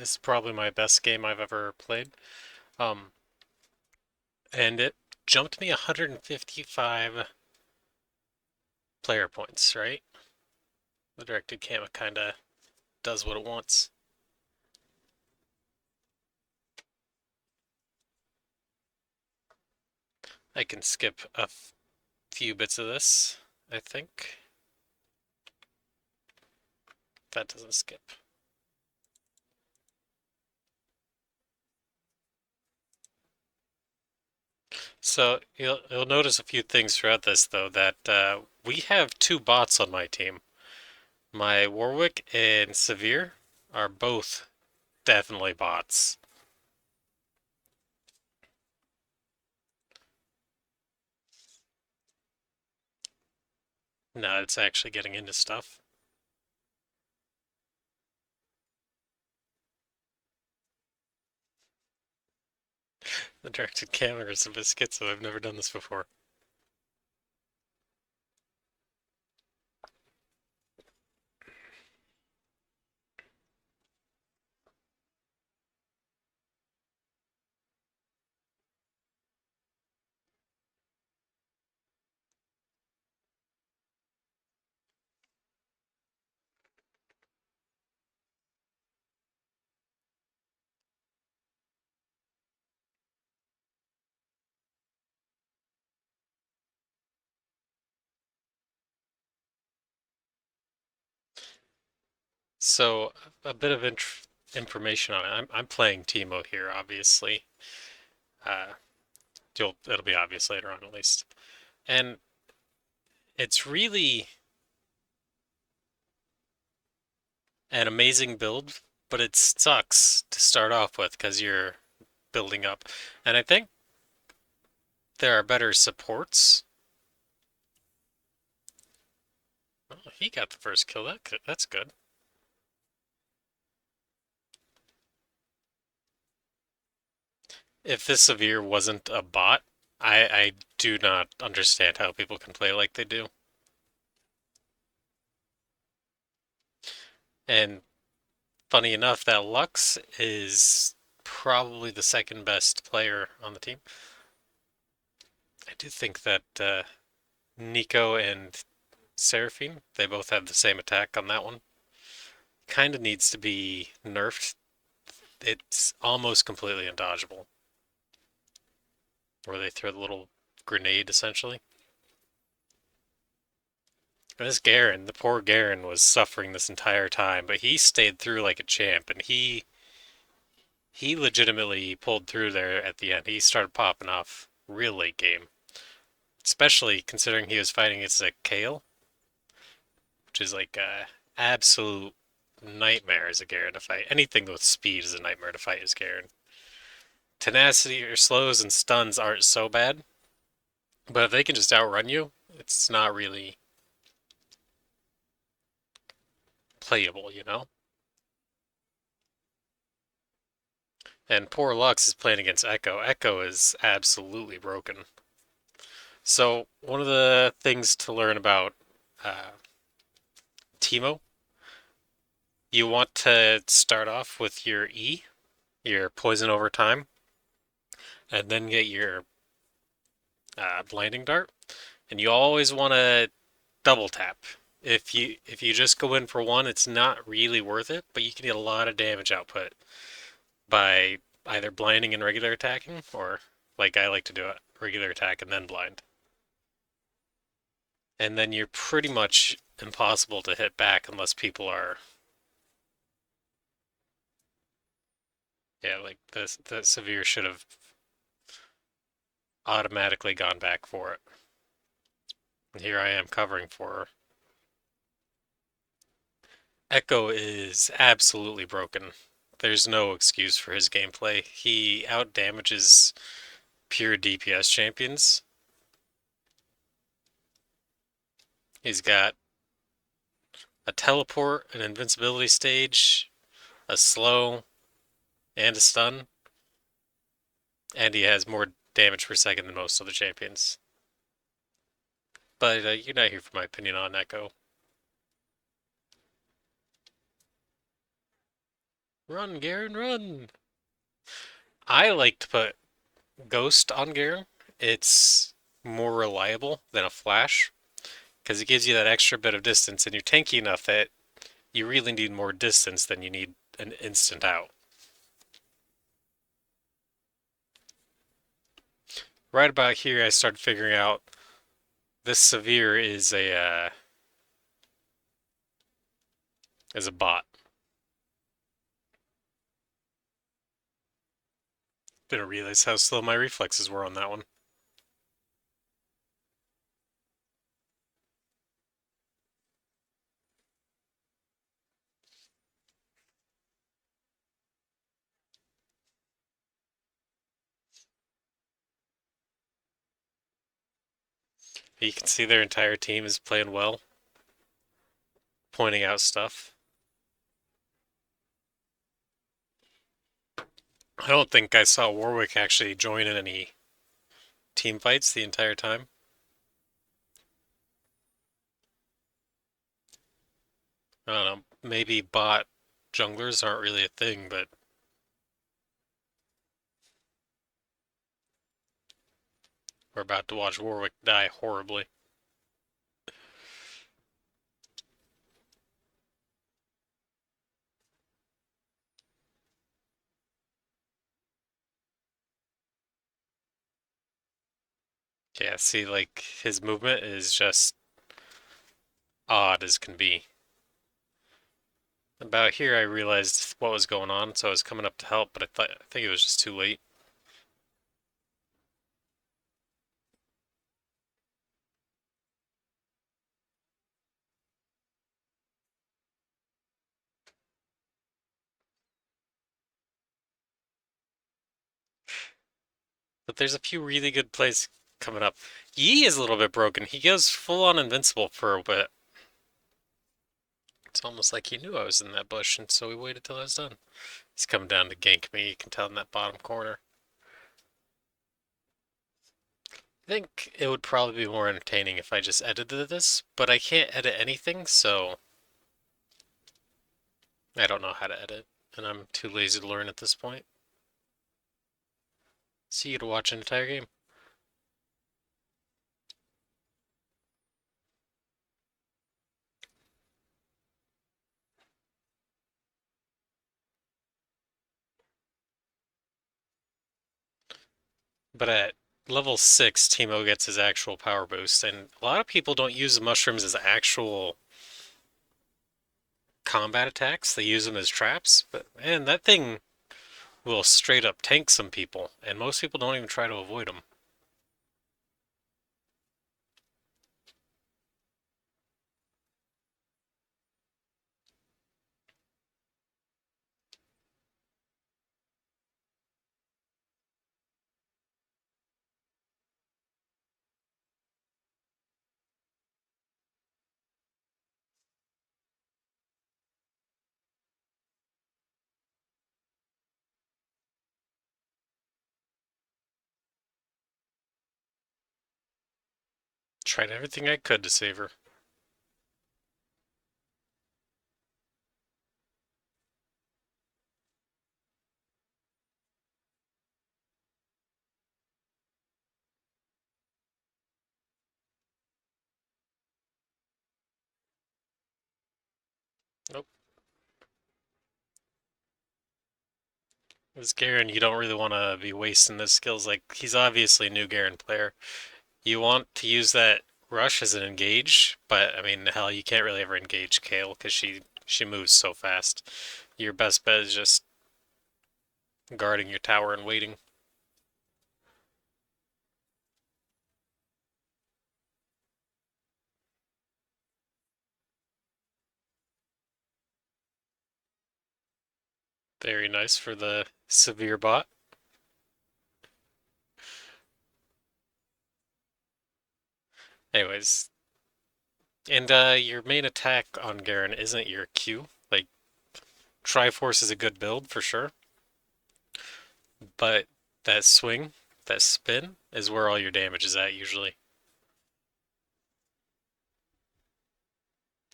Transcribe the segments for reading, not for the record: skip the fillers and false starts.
This is probably my best game I've ever played. Um, and it jumped me 155 player points, right? The directed camera kind of does what it wants. I can skip a few bits of this, I think. That doesn't skip. So you'll notice a few things throughout this, though, that we have two bots on my team. My Warwick and Severe are both definitely bots. No, it's actually getting into stuff. The directed camera is a bit schizo. I've never done this before. So a bit of information on it. I'm playing Teemo here, obviously. Uh, it'll be obvious later on at least. And it's really an amazing build, but it sucks to start off with because you're building up. And I think there are better supports. Oh, he got the first kill. That's good. If this Severe wasn't a bot, I do not understand how people can play like they do. And funny enough, that Lux is probably the second best player on the team. I do think that Nico and Seraphine, they both have the same attack on that one. Kind of needs to be nerfed. It's almost completely undodgeable, where they throw the little grenade essentially. And this Garen, the poor Garen was suffering this entire time, but he stayed through like a champ, and he legitimately pulled through there at the end. He started popping off real late game, especially considering he was fighting against a Kale, which is like a absolute nightmare as a Garen to fight. Anything with speed is a nightmare to fight as Garen. Tenacity or slows and stuns aren't so bad, but if they can just outrun you, it's not really playable, you know? And poor Lux is playing against Echo. Echo is absolutely broken. So, one of the things to learn about uh, Teemo, you want to start off with your E, your poison over time, and then get your blinding dart. And you always want to double tap. If you just go in for one, it's not really worth it, but you can get a lot of damage output by either blinding and regular attacking, or like I like to do it, regular attack and then blind. And then you're pretty much impossible to hit back unless people are, yeah, like the Severe should have automatically gone back for it. And here I am covering for her. Echo is absolutely broken. There's no excuse for his gameplay. He outdamages pure DPS champions. He's got a teleport, an invincibility stage, a slow, and a stun, and he has more damage per second than most other champions. But you're not here for my opinion on Echo. Run, Garen, run! I like to put Ghost on Garen. It's more reliable than a flash because it gives you that extra bit of distance, and you're tanky enough that you really need more distance than you need an instant out. Right about here, I started figuring out this severe is a bot. Didn't realize how slow my reflexes were on that one. You can see their entire team is playing well, pointing out stuff. I don't think I saw Warwick actually join in any team fights the entire time. I don't know. Maybe bot junglers aren't really a thing, but we're about to watch Warwick die horribly. Yeah, see, like, his movement is just odd as can be. About here, I realized what was going on, so I was coming up to help, but I think it was just too late. But there's a few really good plays coming up. Yi is a little bit broken. He goes full on invincible for a bit. It's almost like he knew I was in that bush, and so he waited till I was done. He's coming down to gank me. You can tell in that bottom corner. I think it would probably be more entertaining if I just edited this, but I can't edit anything, so I don't know how to edit, and I'm too lazy to learn at this point. So you get to watch an entire game. But at level 6, Teemo gets his actual power boost, and a lot of people don't use the mushrooms as actual combat attacks. They use them as traps, but man, that thing will straight up tank some people, and most people don't even try to avoid them. Tried everything I could to save her. Nope. This Garen, you don't really want to be wasting his skills. Like, he's obviously a new Garen player. You want to use that rush as an engage, but I mean, hell, you can't really ever engage Kale because she moves so fast. Your best bet is just guarding your tower and waiting. Very nice for the severe bot. Anyways, and your main attack on Garen isn't your Q. Like, Triforce is a good build for sure, but that swing, that spin, is where all your damage is at usually.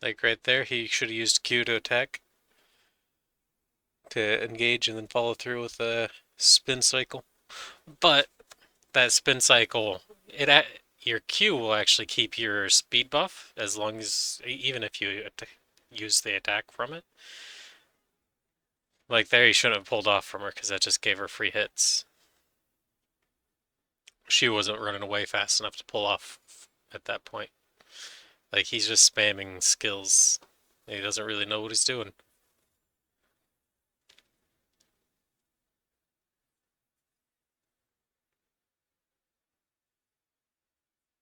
Like right there, he should have used Q to attack. to engage and then follow through with a spin cycle. But that spin cycle, your Q will actually keep your speed buff as long as even if you use the attack from it. Like there, you shouldn't have pulled off from her because that just gave her free hits. She wasn't running away fast enough to pull off at that point. Like he's just spamming skills. He doesn't really know what he's doing.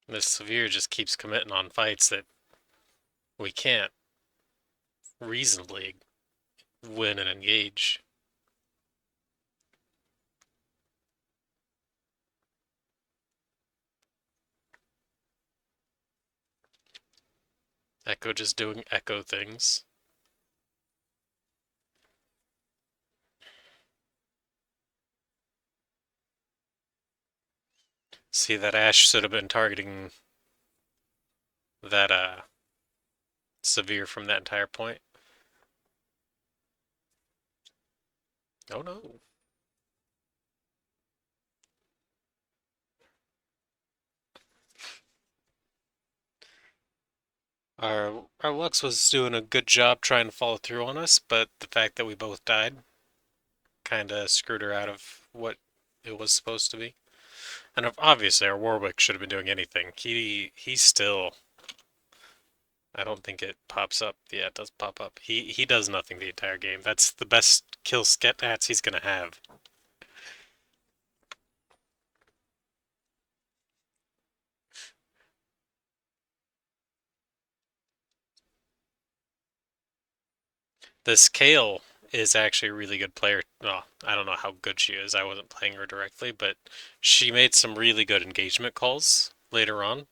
This Severe just keeps committing on fights that we can't reasonably win and engage. Echo just doing Echo things. See that Ashe should have been targeting that Severe from that entire point. Oh no. Our Lux was doing a good job trying to follow through on us, but the fact that we both died kind of screwed her out of what it was supposed to be. And obviously our Warwick should have been doing anything. He's still. I don't think it pops up. Yeah, it does pop up. He does nothing the entire game. That's the best kill stats he's gonna have. This Kale is actually a really good player. Well, I don't know how good she is. I wasn't playing her directly, but she made some really good engagement calls later on.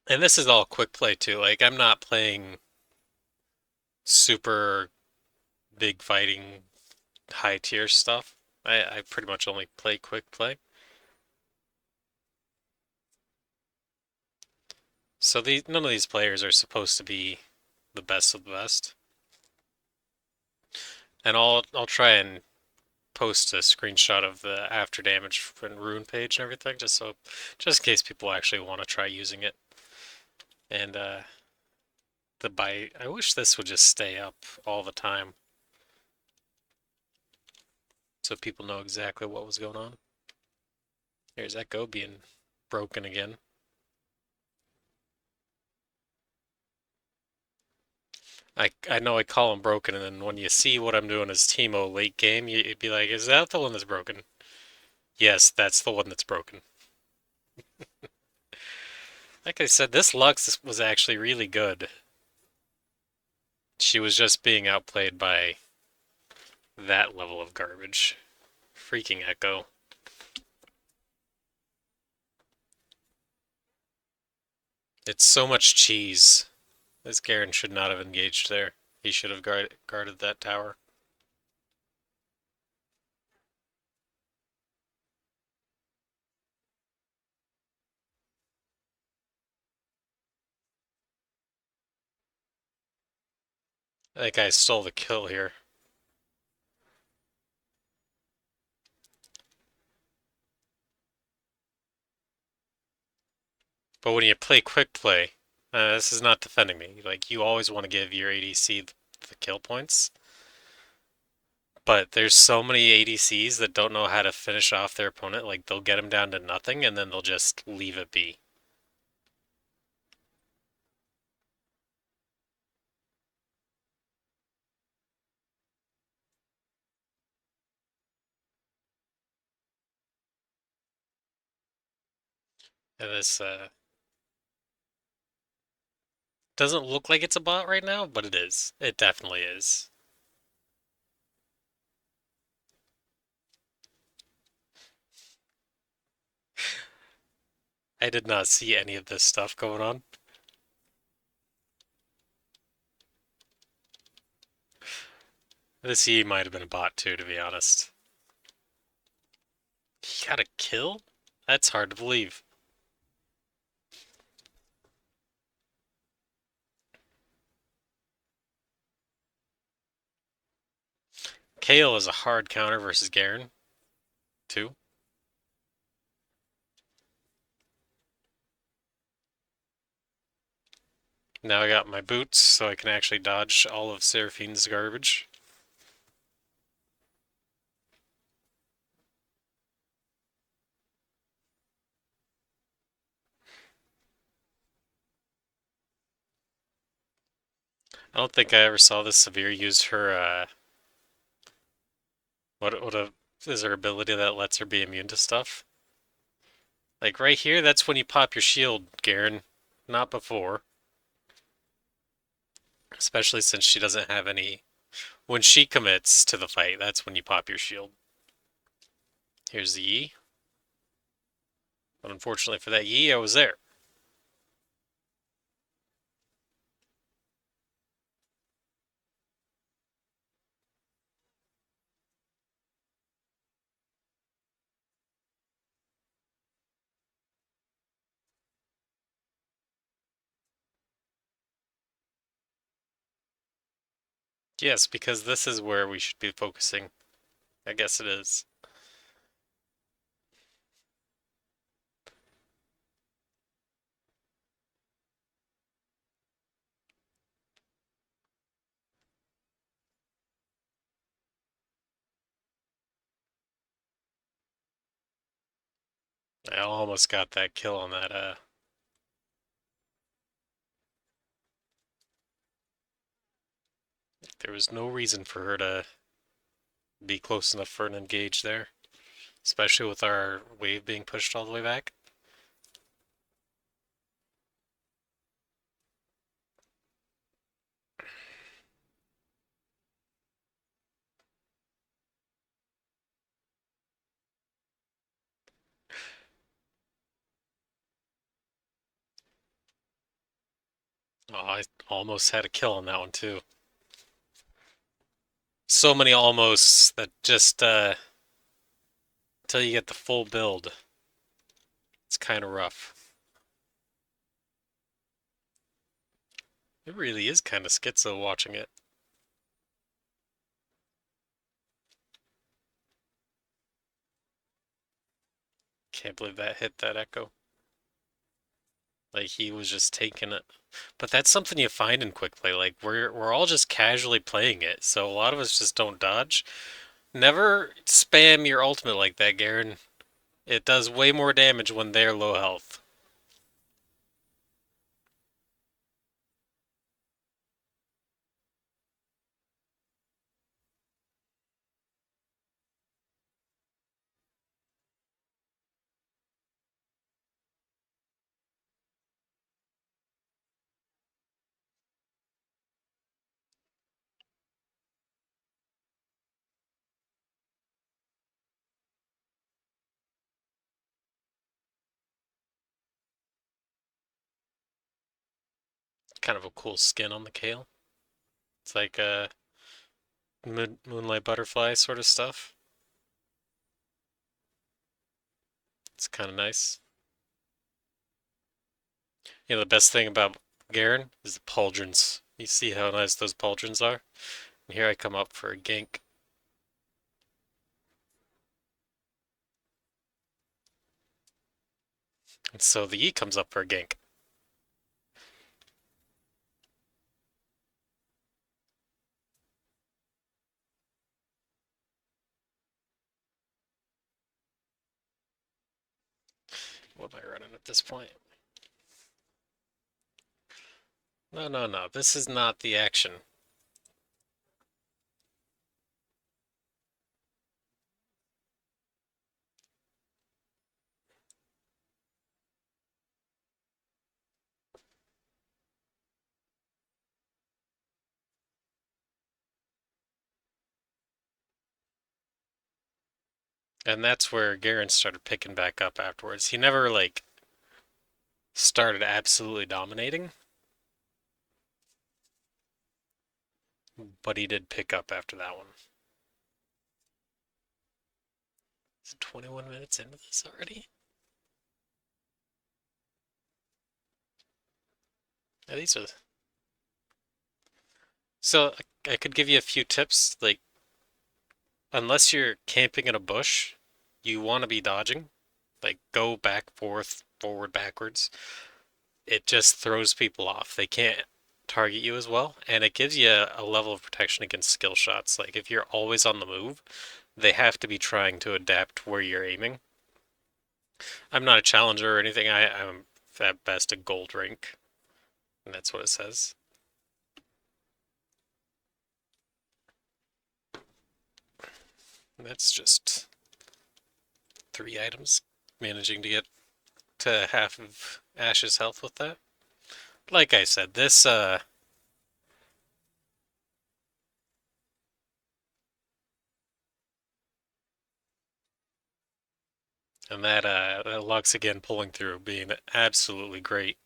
And this is all quick play too. Like I'm not playing super big fighting high tier stuff. I pretty much only play quick play. So none of these players are supposed to be the best of the best. And I'll try and post a screenshot of the after damage and rune page and everything, just in case people actually want to try using it. And the bite, I wish this would just stay up all the time, so people know exactly what was going on. Here's Echo being broken again. I know I call him broken, and then when you see what I'm doing as Teemo late game, you'd be like, is that the one that's broken? Yes, that's the one that's broken. Like I said, this Lux was actually really good. She was just being outplayed by that level of garbage. Freaking Echo. It's so much cheese. This Garen should not have engaged there. He should have guarded that tower. That guy stole the kill here. But when you play quick play, this is not defending me. Like, you always want to give your ADC the kill points. But there's so many ADCs that don't know how to finish off their opponent. Like, they'll get them down to nothing and then they'll just leave it be. And this doesn't look like it's a bot right now, but it is. It definitely is. I did not see any of this stuff going on. This E might have been a bot too, to be honest. Got a kill? That's hard to believe. Kale is a hard counter versus Garen, too. Now I got my boots, so I can actually dodge all of Seraphine's garbage. I don't think I ever saw this Severe use her, what is her ability that lets her be immune to stuff? Like right here, that's when you pop your shield, Garen. Not before. Especially since she doesn't have any. When she commits to the fight, that's when you pop your shield. Here's the E. But unfortunately for that E, I was there. Yes, because this is where we should be focusing. I guess it is. I almost got that kill on that, there was no reason for her to be close enough for an engage there. Especially with our wave being pushed all the way back. Oh, I almost had a kill on that one too. So many almosts that just, until you get the full build, it's kind of rough. It really is kind of schizo watching it. Can't believe that hit that echo. Like he was just taking it. But that's something you find in quick play. Like we're all just casually playing it, so a lot of us just don't dodge. Never spam your ultimate like that, Garen. It does way more damage when they're low health. Kind of a cool skin on the Kale. It's like a moonlight butterfly sort of stuff. It's kind of nice. You know, the best thing about Garen is the pauldrons. You see how nice those pauldrons are? And here I come up for a gank. And so the E comes up for a gank. What am I running at this point? No, no, no. This is not the action. And that's where Garen started picking back up afterwards. He never, like, started absolutely dominating, but he did pick up after that one. Is it 21 minutes into this already? Yeah, these are. So I could give you a few tips. Like, unless you're camping in a bush, you want to be dodging. Like, go back, forth, forward, backwards. It just throws people off. They can't target you as well, and it gives you a level of protection against skill shots. Like, if you're always on the move, they have to be trying to adapt where you're aiming. I'm not a challenger or anything. I'm at best a gold rank, and that's what it says. And that's just 3 items. Managing to get to half of Ashe's health with that. Like I said, this and that Lux again pulling through, being absolutely great.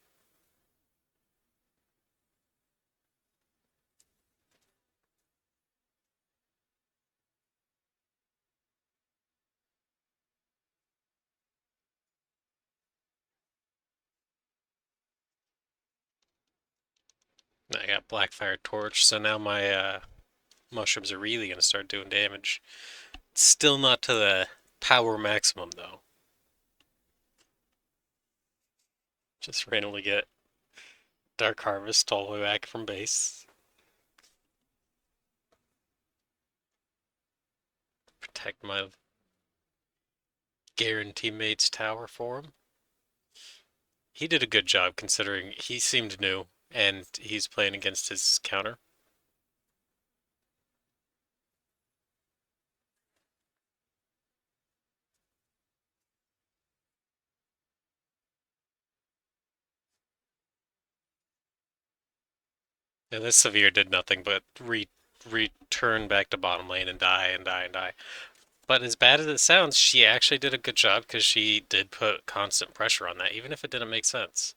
I got Blackfire Torch, so now my mushrooms are really gonna start doing damage. Still not to the power maximum though. Just randomly get Dark Harvest all the way back from base. Protect my Garen teammate's tower for him. He did a good job considering he seemed new and he's playing against his counter. And this Severe did nothing but return back to bottom lane and die and die and die. But as bad as it sounds, she actually did a good job because she did put constant pressure on that, even if it didn't make sense.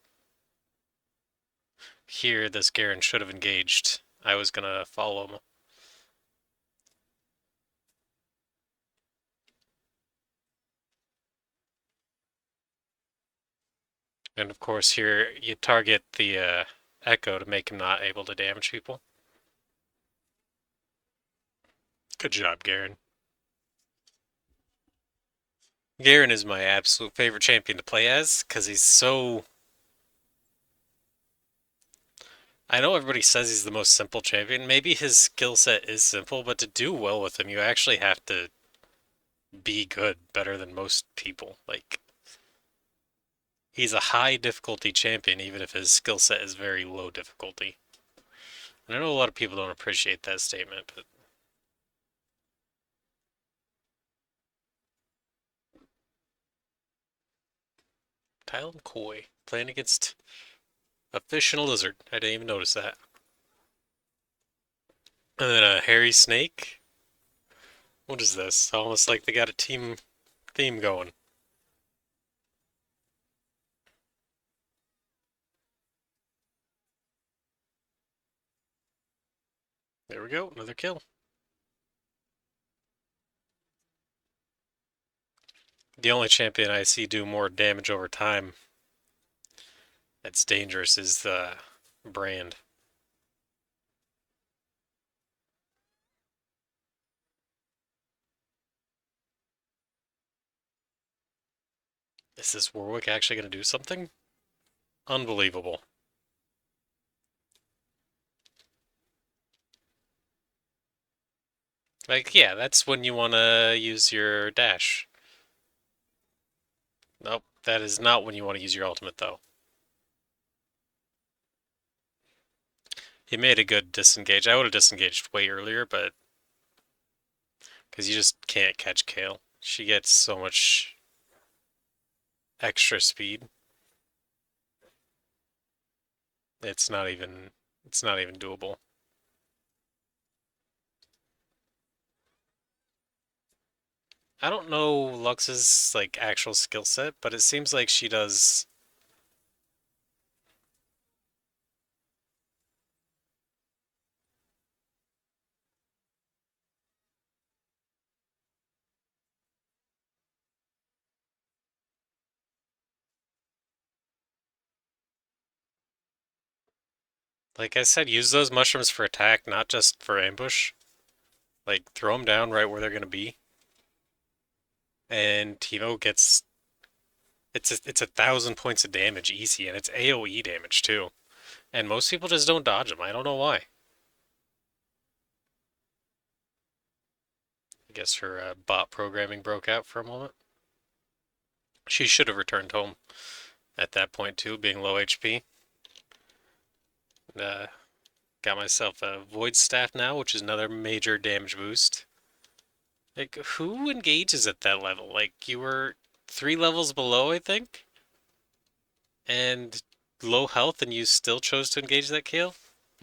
Here, this Garen should have engaged. I was gonna follow him. And of course, here you target the Echo to make him not able to damage people. Good job, Garen. Garen is my absolute favorite champion to play as because he's so. I know everybody says he's the most simple champion. Maybe his skill set is simple, but to do well with him, you actually have to be good, better than most people. Like, he's a high difficulty champion, even if his skill set is very low difficulty. And I know a lot of people don't appreciate that statement, but Tylen Koi playing against a fish and a lizard. I didn't even notice that. And then a hairy snake. What is this? Almost like they got a team theme going. There we go, another kill. The only champion I see do more damage over time that's dangerous is the Brand. Is this Warwick actually going to do something? Unbelievable. Like, yeah, that's when you want to use your dash. Nope, that is not when you want to use your ultimate, though. He made a good disengage. I would have disengaged way earlier, but because you just can't catch Kale. She gets so much extra speed. It's not even it's not even doable. I don't know Lux's like actual skill set, but it seems like she does. Like I said, use those mushrooms for attack, not just for ambush. Like throw them down right where they're gonna be, and Teemo gets it's 1,000 points of damage easy, and it's AOE damage too. And most people just don't dodge them. I don't know why. I guess her bot programming broke out for a moment. She should have returned home at that point too, being low HP. Uh, got myself a Void Staff now, which is another major damage boost. Like, who engages at that level? Like, you were 3 levels below, I think, and low health, and you still chose to engage that kill?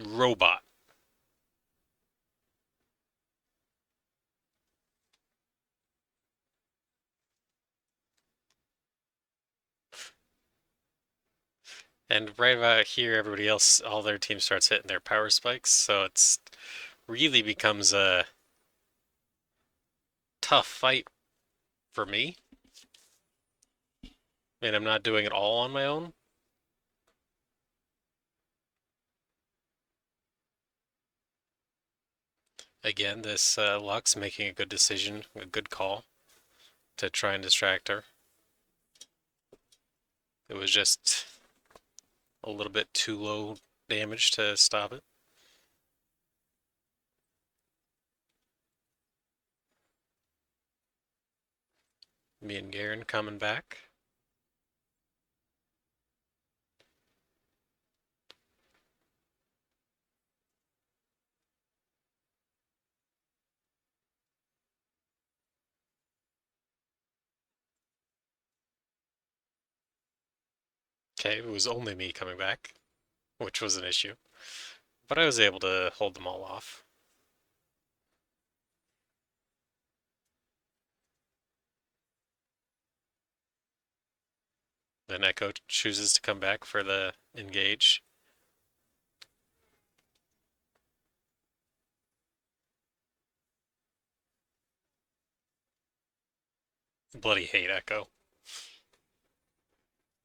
Robot. And right about here, everybody else, all their team starts hitting their power spikes, so it's really becomes a tough fight for me, and I'm not doing it all on my own. Again, this Lux making a good decision, a good call to try and distract her. It was just a little bit too low damage to stop it. Me and Garen coming back. Okay, it was only me coming back, which was an issue. But I was able to hold them all off. Then Echo chooses to come back for the engage. Bloody hate Echo.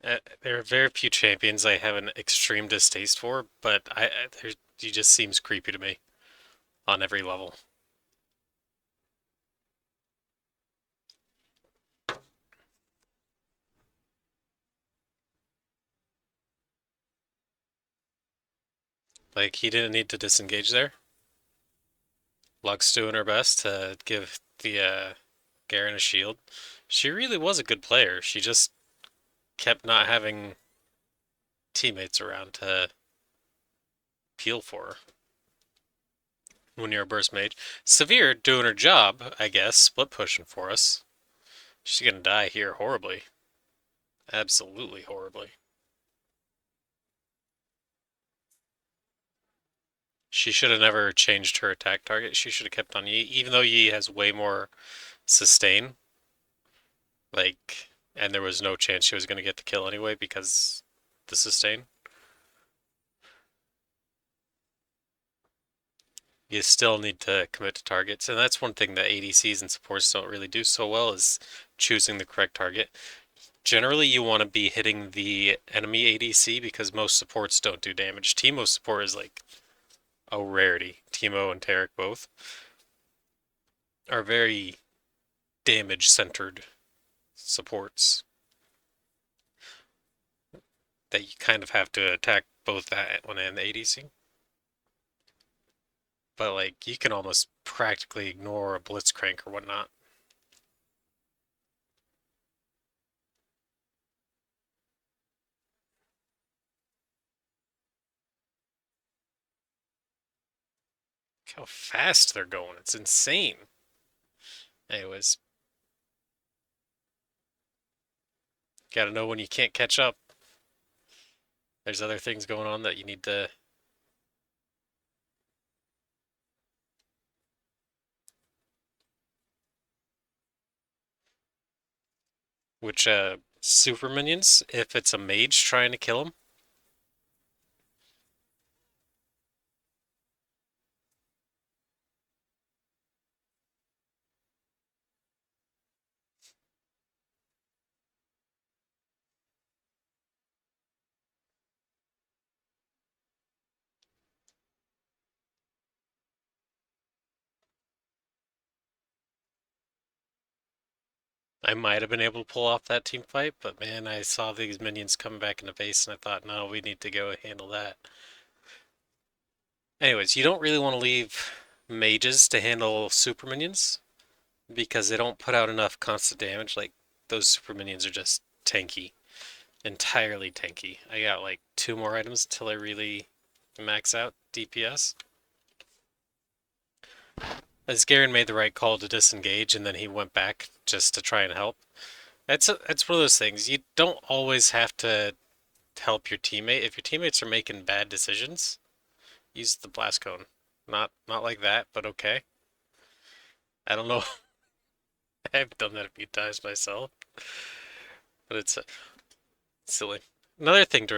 There are very few champions I have an extreme distaste for, but he just seems creepy to me on every level. Like, he didn't need to disengage there. Lux doing her best to give the Garen a shield. She really was a good player. She just kept not having teammates around to peel for her when you're a burst mage. Severe doing her job, I guess, split pushing for us. She's gonna die here horribly. Absolutely horribly. She should have never changed her attack target. She should have kept on Yi, even though Yi has way more sustain. Like, and there was no chance she was going to get the kill anyway because the sustain. You still need to commit to targets, and that's one thing that ADCs and supports don't really do so well is choosing the correct target. Generally, you want to be hitting the enemy ADC because most supports don't do damage. Teemo support is like a rarity. Teemo and Taric both are very damage-centered supports that you kind of have to attack both that one and the ADC. But like you can almost practically ignore a blitzcrank or whatnot. Look how fast they're going. It's insane. Anyways, gotta know when you can't catch up. There's other things going on that you need to. Which super minions, if it's a mage trying to kill him, I might have been able to pull off that team fight, but man, I saw these minions coming back into base and I thought, no, we need to go handle that. Anyways, you don't really want to leave mages to handle super minions because they don't put out enough constant damage. Like, those super minions are just tanky, entirely tanky. I got like 2 more items until I really max out DPS. As Garen made the right call to disengage and then he went back just to try and help. It's one of those things. You don't always have to help your teammate. If your teammates are making bad decisions, use the blast cone. Not like that, but okay. I don't know. I've done that a few times myself, but it's silly. Another thing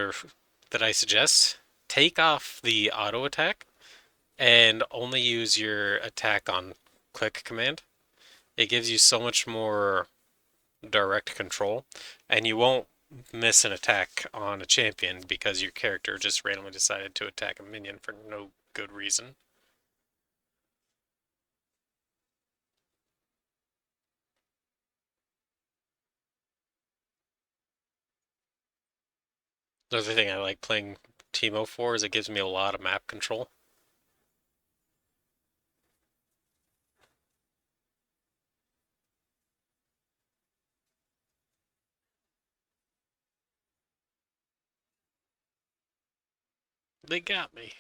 that I suggest, take off the auto attack and only use your attack on click command. It gives you so much more direct control, and you won't miss an attack on a champion because your character just randomly decided to attack a minion for no good reason. The other thing I like playing Teemo for is it gives me a lot of map control. They got me.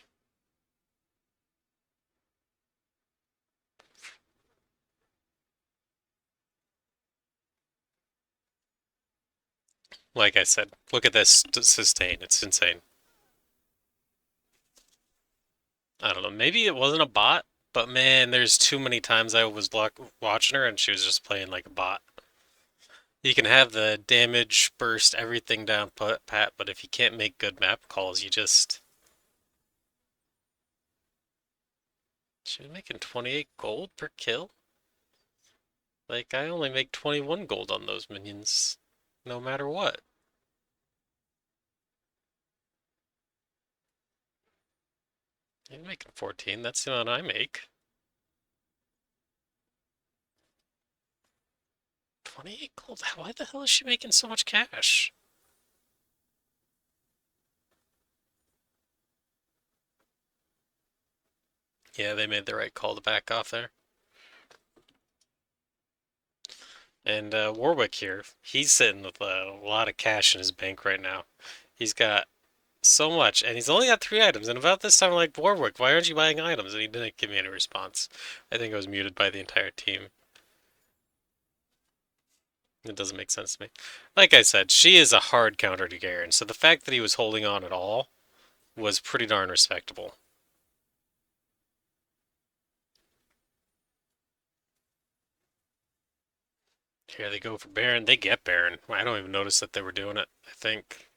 Like I said, look at this sustain. It's insane. I don't know. Maybe it wasn't a bot, but man, there's too many times I was watching her and she was just playing like a bot. You can have the damage, burst, everything down pat, but if you can't make good map calls, you just... She was making 28 gold per kill? Like, I only make 21 gold on those minions, no matter what. You're making 14, that's the amount I make. 28 gold? Why the hell is she making so much cash? Yeah, they made the right call to back off there. And Warwick here, he's sitting with a lot of cash in his bank right now. He's got so much, and he's only got 3 items. And about this time, I'm like, Warwick, why aren't you buying items? And he didn't give me any response. I think I was muted by the entire team. It doesn't make sense to me. Like I said, she is a hard counter to Garen, so the fact that he was holding on at all was pretty darn respectable. Here they go for Baron. They get Baron. I don't even notice that they were doing it. I think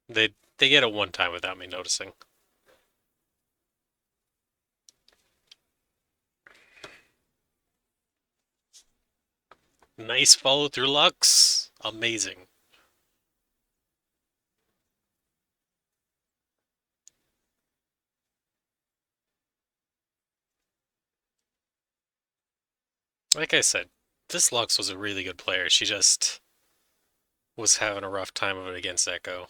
they get it one time without me noticing. Nice follow through Lux. Amazing. Like I said, this Lux was a really good player. She just was having a rough time of it against Echo.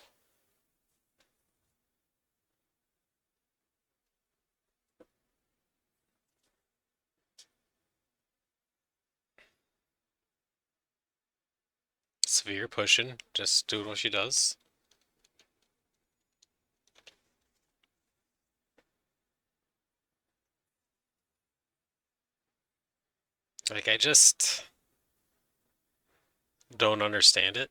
Severe pushing, just doing what she does. Like, I just don't understand it.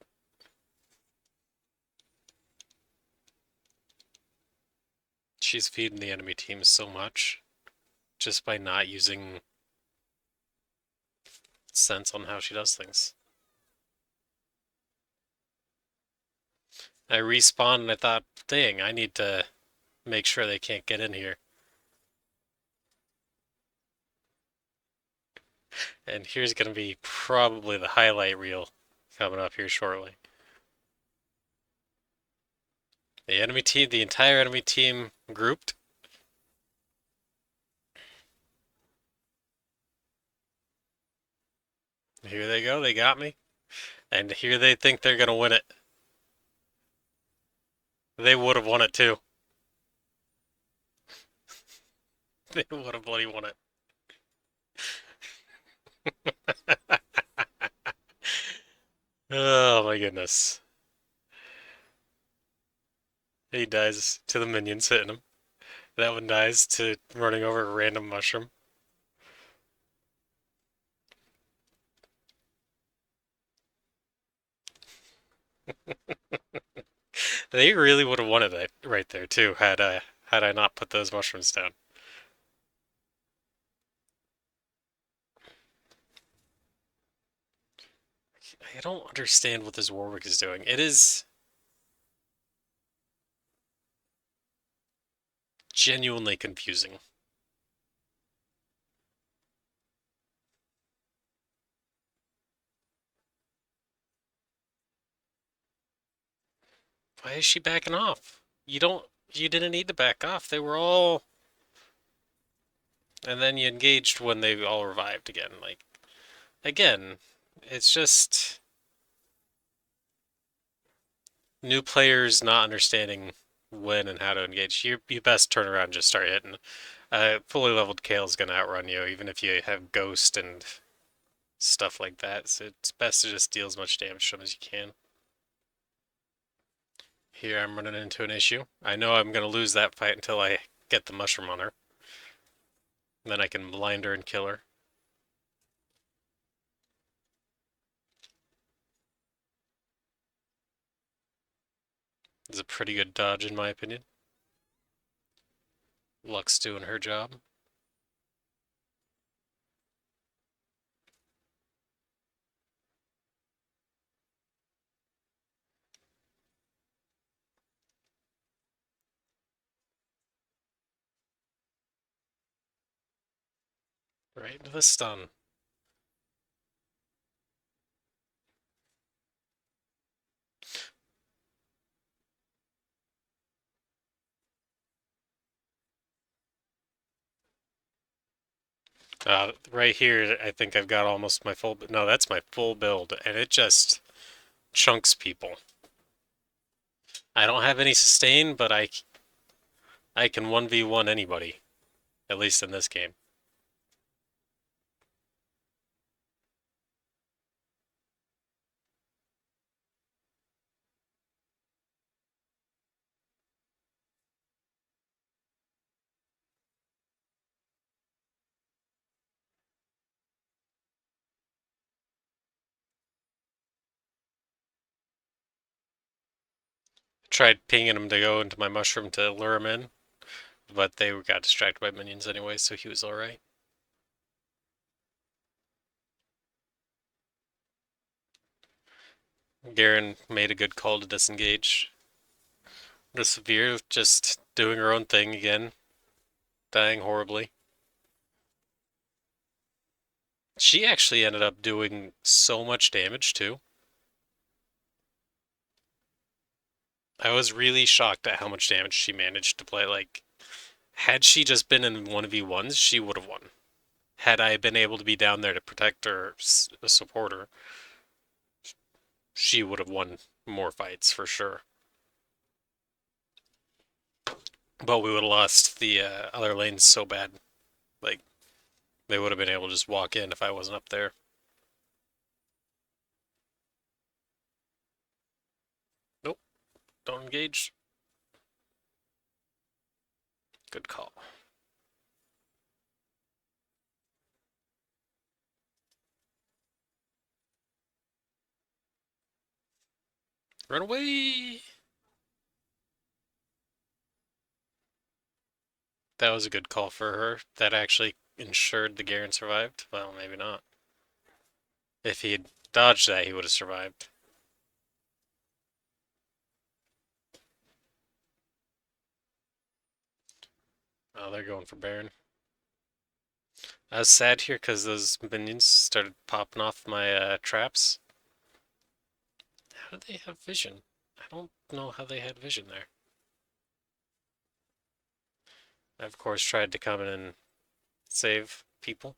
She's feeding the enemy team so much just by not using sense on how she does things. I respawned and I thought, dang, I need to make sure they can't get in here. And here's going to be probably the highlight reel coming up here shortly. The enemy team, the entire enemy team grouped. Here they go, they got me. And here they think they're gonna win it. They would have won it too. They would have bloody won it. Oh my goodness. He dies to the minions hitting him. That one dies to running over a random mushroom. They really would have won it right there too, had I not put those mushrooms down. I don't understand what this Warwick is doing. It is genuinely confusing. Why is she backing off? You didn't need to back off. They were all, and then you engaged when they all revived again. Like, again, it's just new players not understanding when and how to engage. You best turn around and just start hitting. Fully leveled Kale's gonna outrun you, even if you have Ghost and stuff like that. So it's best to just deal as much damage to them as you can. Here I'm running into an issue. I know I'm gonna lose that fight until I get the mushroom on her. Then I can blind her and kill her. It's a pretty good dodge in my opinion. Luck's doing her job. Right into the stun. Right here, I think I've got almost my full. No, that's my full build, and it just chunks people. I don't have any sustain, but I can 1v1 anybody, at least in this game. Tried pinging him to go into my mushroom to lure him in, but they got distracted by minions anyway, so he was alright. Garen made a good call to disengage. The Severe just doing her own thing again, dying horribly. She actually ended up doing so much damage too. I was really shocked at how much damage she managed to play. Like, had she just been in 1v1s, she would have won. Had I been able to be down there to protect her, support her, she would have won more fights for sure. But we would have lost the other lanes so bad. Like, they would have been able to just walk in if I wasn't up there. Nope, don't engage. Good call. Run away! That was a good call for her. That actually ensured the Garen survived. Well, maybe not. If he had dodged that, he would have survived. Oh, they're going for Baron. I was sad here because those minions started popping off my traps. How did they have vision? I don't know how they had vision there. I, of course, tried to come in and save people.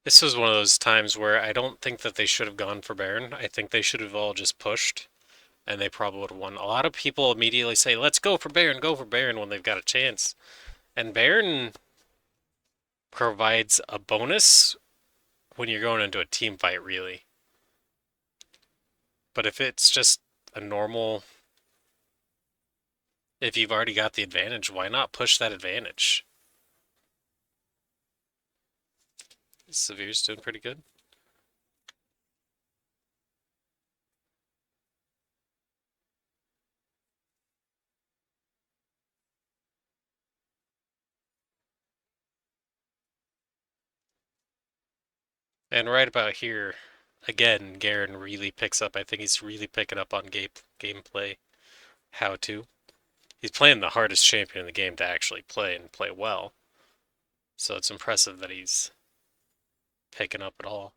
This was one of those times where I don't think that they should have gone for Baron. I think they should have all just pushed, and they probably would have won. A lot of people immediately say, "Let's go for Baron" when they've got a chance. And Baron provides a bonus when you're going into a team fight, really. But if it's just a normal, if you've already got the advantage, why not push that advantage? Severe's doing pretty good. And right about here, again, Garen really picks up. I think he's really picking up on gameplay, how to. He's playing the hardest champion in the game to actually play and play well. So it's impressive that he's picking up at all.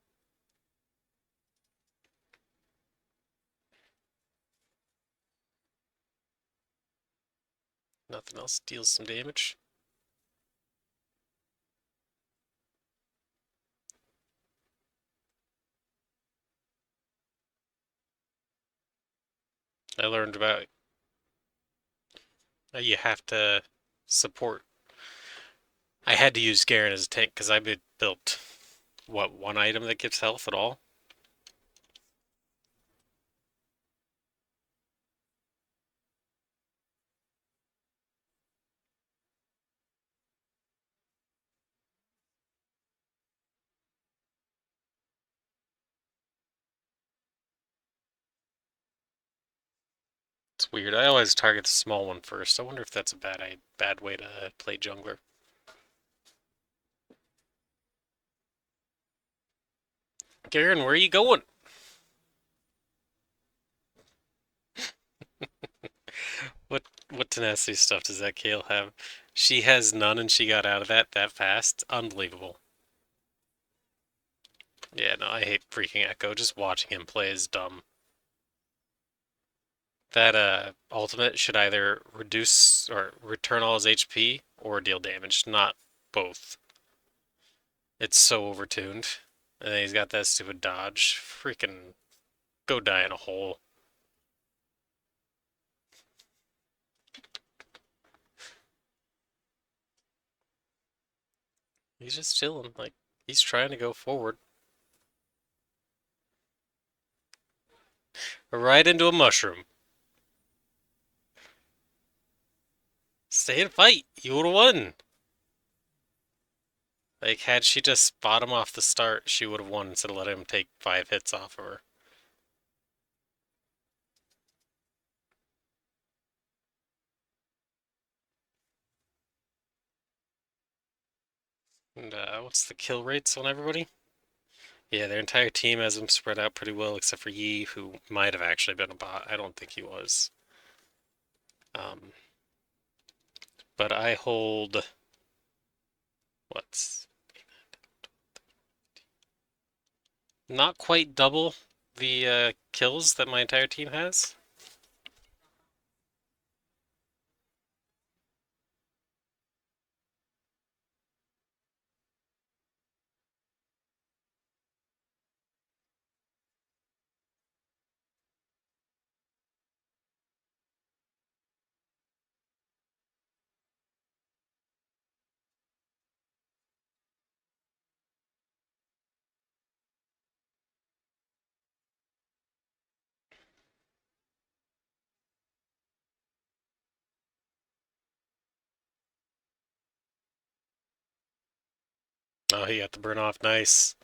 Nothing else deals some damage. I learned about you have to support. I had to use Garen as a tank because I built what one item that gives health at all. It's weird. I always target the small one first. I wonder if that's a bad way to play jungler. Garen, where are you going? What tenacity stuff does that Kale have? She has none and she got out of that fast. Unbelievable. Yeah, no, I hate freaking Echo. Just watching him play is dumb. That ultimate should either reduce or return all his HP or deal damage, not both. It's so overtuned. And then he's got that stupid dodge. Freaking go die in a hole. He's just chilling. Like, he's trying to go forward. Right into a mushroom. Stay and fight. You would have won. Like, had she just spot him off the start, she would have won instead of letting him take 5 hits off of her. And what's the kill rates on everybody? Yeah, their entire team has them spread out pretty well, except for Yi, who might have actually been a bot. I don't think he was. Um, but I hold what's not quite double the kills that my entire team has. Oh, he got the burn off. Nice.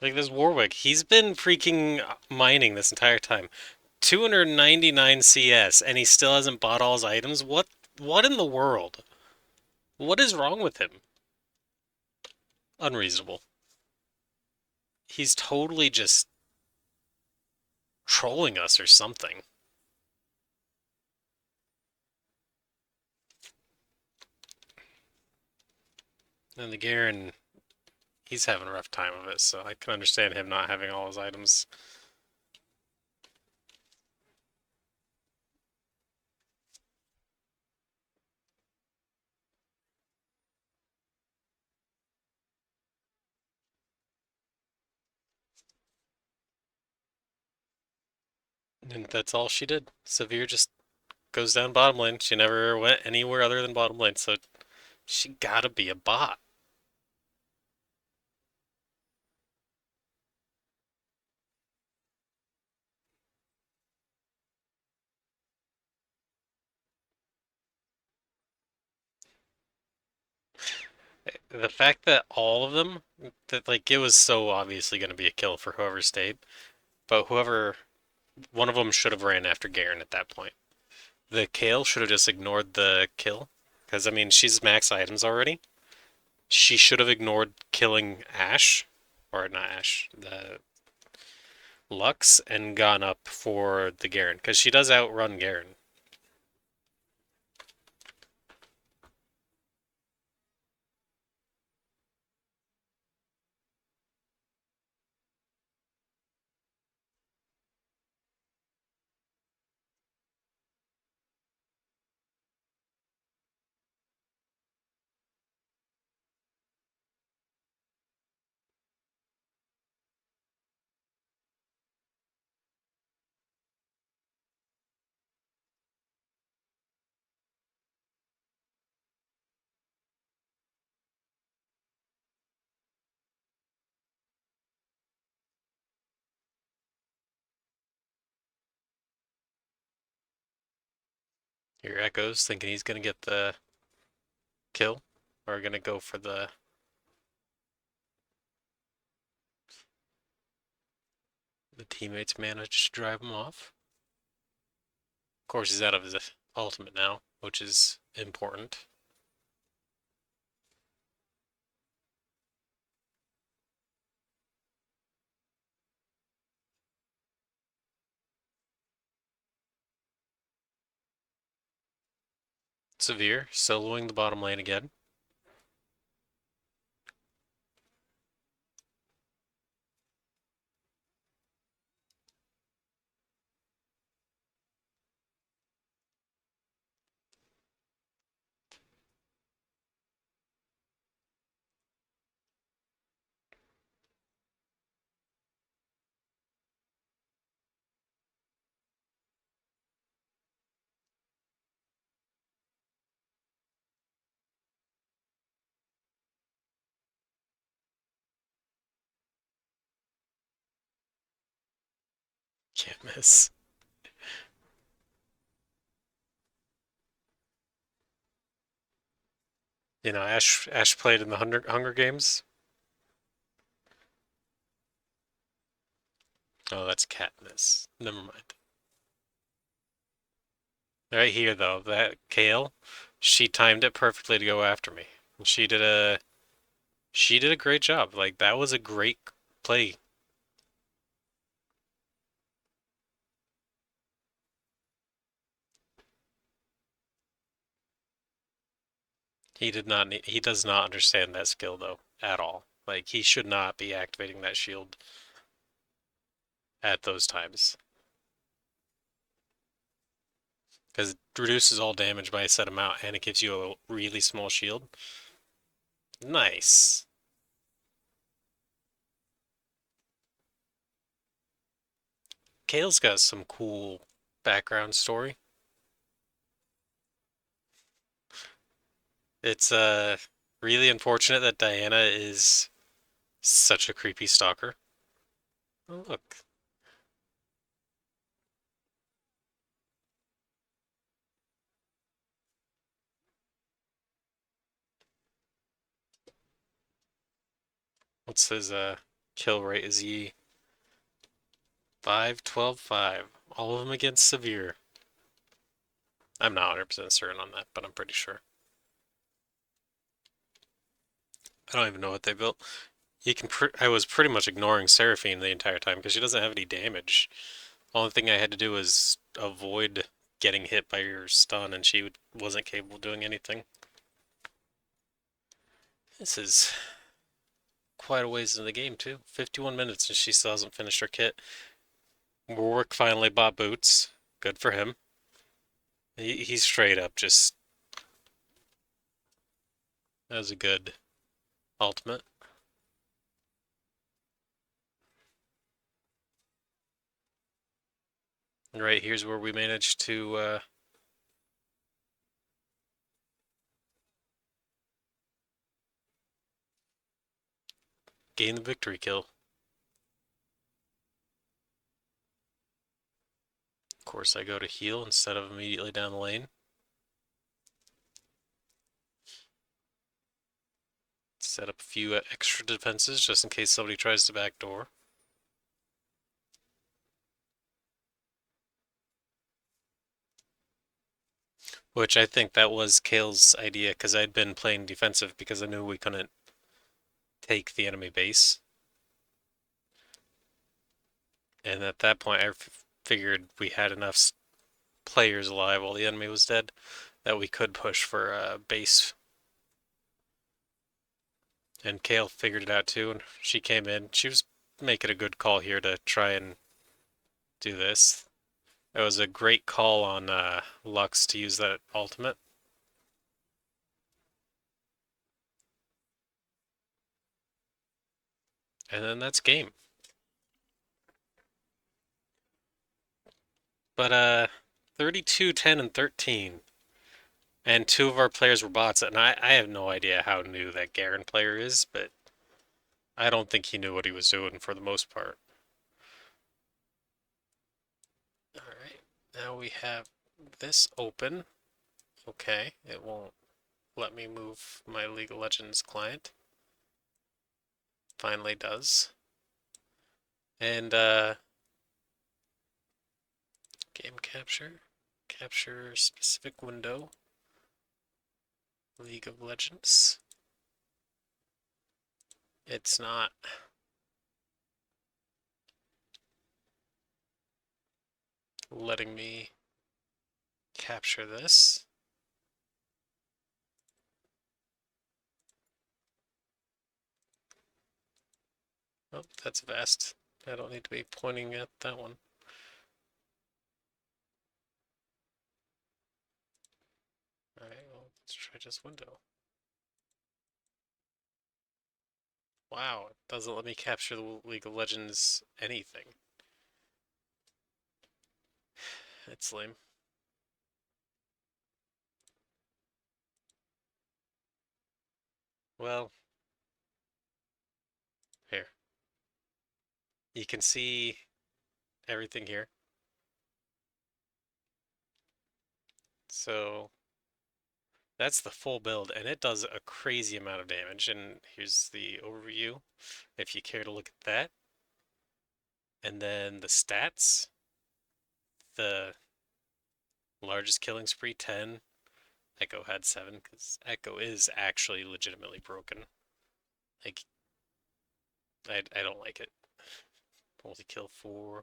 Like this Warwick, he's been freaking mining this entire time. 299 CS, and he still hasn't bought all his items. What in the world? What is wrong with him? Unreasonable. He's totally just trolling us or something. And the Garen, he's having a rough time of it, so I can understand him not having all his items. And that's all she did. Severe just goes down bottom lane. She never went anywhere other than bottom lane, so she gotta be a bot. The fact that all of them, that like it was so obviously going to be a kill for whoever stayed, but whoever, one of them should have ran after Garen at that point. The Kale should have just ignored the kill, because I mean she's max items already. She should have ignored killing Ashe, or not Ashe, the Lux, and gone up for the Garen, because she does outrun Garen. Here Echoes thinking he's gonna get the kill, or gonna go for the teammates managed to drive him off. Of course, he's out of his ultimate now, which is important. Severe, soloing the bottom lane again. Can't miss. You know, Ashe played in the Hunger Games. Oh, that's Katniss. Never mind. Right here, though, that Kale, she timed it perfectly to go after me. And she did a great job. Like that was a great play. He does not understand that skill though at all. Like he should not be activating that shield at those times because it reduces all damage by a set amount and it gives you a really small shield. Nice. Kale's got some cool background story. It's really unfortunate that Diana is such a creepy stalker. Oh, look. What's his kill rate? Is he 5, 12, 5? All of them against Severe. I'm not 100% certain on that, but I'm pretty sure. I don't even know what they built. You can. I was pretty much ignoring Seraphine the entire time because she doesn't have any damage. Only thing I had to do was avoid getting hit by your stun, and she wasn't capable of doing anything. This is quite a ways into the game too. 51 minutes, and she still hasn't finished her kit. Warwick finally bought boots. Good for him. He's straight up just. That was a good ultimate. Right, here's where we managed to gain the victory kill. Of course, I go to heal instead of immediately down the lane. Set up a few extra defenses just in case somebody tries to backdoor. Which I think that was Kale's idea because I'd been playing defensive because I knew we couldn't take the enemy base. And at that point, I figured we had enough players alive while the enemy was dead that we could push for a base. And Kale figured it out too, and she came in. She was making a good call here to try and do this. It was a great call on Lux to use that ultimate. And then that's game. But 32, 10, and 13. And two of our players were bots, and I have no idea how new that Garen player is, but I don't think he knew what he was doing for the most part. Alright, now we have this open. Okay, it won't let me move my League of Legends client. Finally does. And game capture. Capture specific window. League of Legends. It's not letting me capture this. Oh, that's vast. I don't need to be pointing at that one. Alright, well, let's try just window. Wow, it doesn't let me capture the League of Legends anything. It's lame. Well, here. You can see everything here. So that's the full build, and it does a crazy amount of damage. And here's the overview, if you care to look at that. And then the stats, the largest killing spree, 10. Echo had 7, because Echo is actually legitimately broken. Like, I don't like it. Multi-kill 4.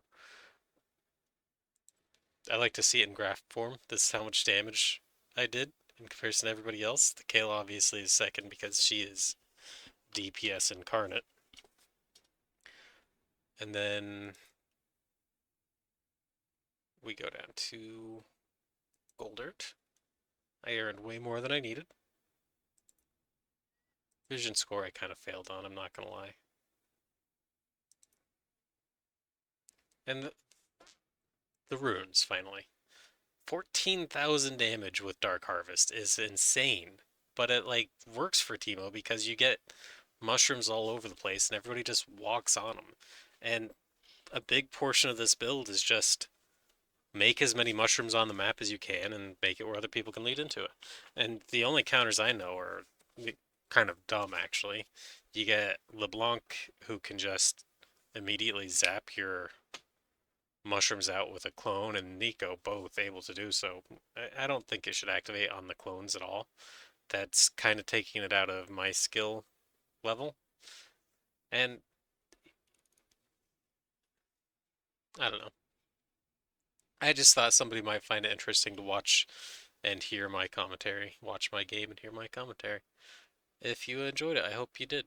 I like to see it in graph form. This is how much damage I did in comparison to everybody else. The Kale obviously is second because she is DPS incarnate. And then we go down to Goldert. I earned way more than I needed. Vision score I kind of failed on, I'm not going to lie. And the runes, finally. 14,000 damage with Dark Harvest is insane. But it, like, works for Teemo because you get mushrooms all over the place and everybody just walks on them. And a big portion of this build is just make as many mushrooms on the map as you can and make it where other people can lead into it. And the only counters I know are kind of dumb, actually. You get LeBlanc, who can just immediately zap your mushrooms out with a clone, and Nico both able to do so. I don't think it should activate on the clones at all. That's kind of taking it out of my skill level. And I don't know. I just thought somebody might find it interesting to watch and hear my commentary, watch my game and hear my commentary. If you enjoyed it, I hope you did.